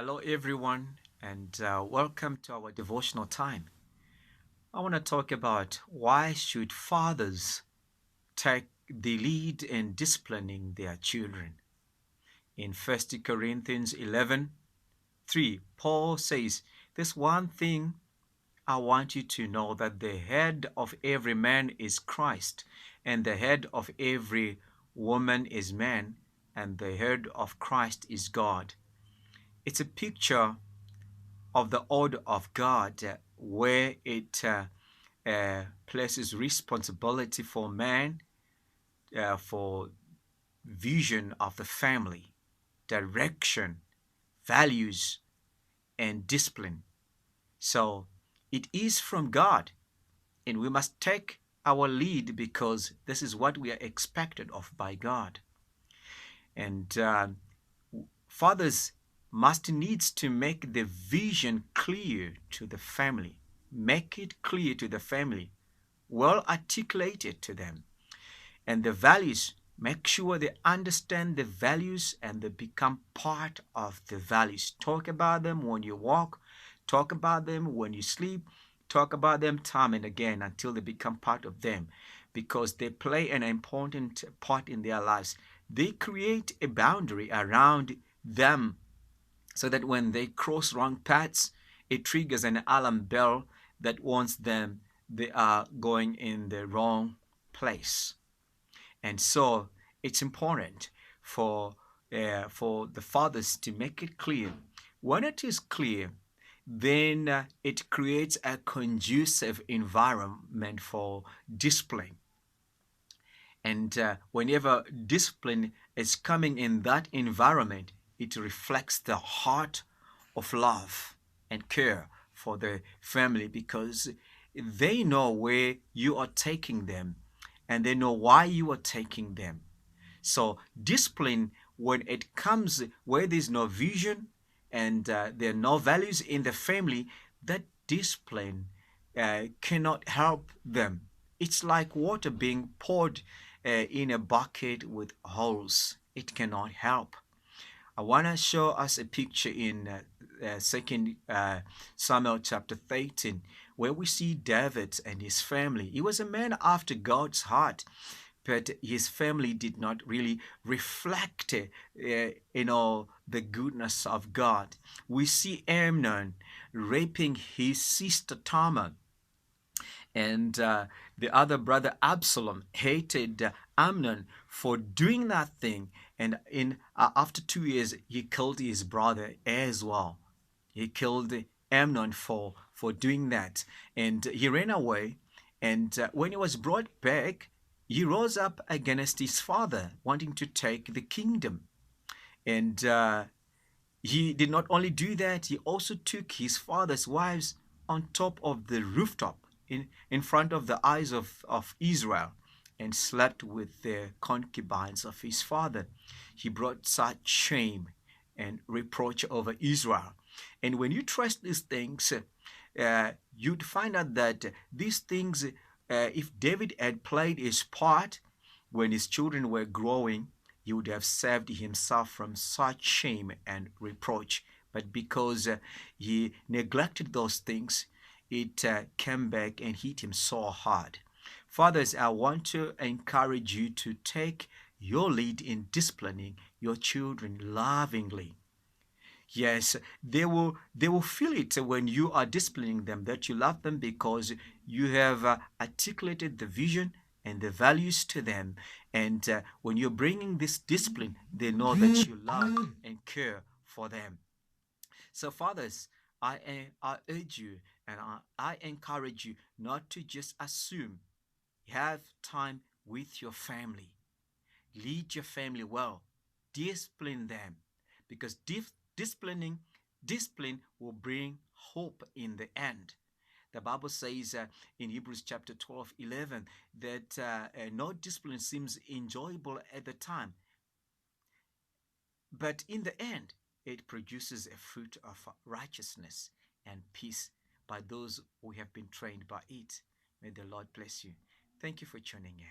Hello, everyone, and welcome to our devotional time. I want to talk about why should fathers take the lead in disciplining their children. In 1 Corinthians 11:3, Paul says, "This one thing I want you to know, that the head of every man is Christ, and the head of every woman is man, and the head of Christ is God." It's a picture of the order of God, where it places responsibility for man, for vision of the family, direction, values, and discipline. So it is from God, and we must take our lead because this is what we are expected of by God. And fathers must needs to make the vision clear to the family. Make it clear to the family, well articulated to them. And the values, make sure they understand the values and they become part of the values. Talk about them when you walk, talk about them when you sleep, talk about them time and again until they become part of them, because they play an important part in their lives. They create a boundary around them so that when they cross wrong paths, it triggers an alarm bell that warns them they are going in the wrong place. And so it's important for the fathers to make it clear. When it is clear, then it creates a conducive environment for discipline. And whenever discipline is coming in that environment, it reflects the heart of love and care for the family, because they know where you are taking them and they know why you are taking them. So discipline, when it comes where there's no vision and there are no values in the family, that discipline cannot help them. It's like water being poured in a bucket with holes. It cannot help. I want to show us a picture in 2 Samuel chapter 13, where we see David and his family. He was a man after God's heart, but his family did not really reflect the goodness of God. We see Amnon raping his sister Tamar, and the other brother Absalom hated Amnon for doing that thing, and after 2 years he killed his brother as well. He killed Amnon for doing that, and he ran away. And when he was brought back, he rose up against his father, wanting to take the kingdom. And he did not only do that, he also took his father's wives on top of the rooftop in front of the eyes of Israel, and slept with the concubines of his father. He brought such shame and reproach over Israel. And when you trace these things, you'd find out that these things, if David had played his part when his children were growing, he would have saved himself from such shame and reproach. But because he neglected those things, it came back and hit him so hard. Fathers, I want to encourage you to take your lead in disciplining your children lovingly. Yes, they will feel it when you are disciplining them, that you love them, because you have articulated the vision and the values to them. And when you're bringing this discipline, they know that you love and care for them. So fathers, I urge you and I encourage you not to just assume. Have time with your family. Lead your family well. Discipline them, because discipline will bring hope in the end. The Bible says in Hebrews chapter 12:11 that no discipline seems enjoyable at the time, but in the end, it produces a fruit of righteousness and peace by those who have been trained by it. May the Lord bless you. Thank you for tuning in.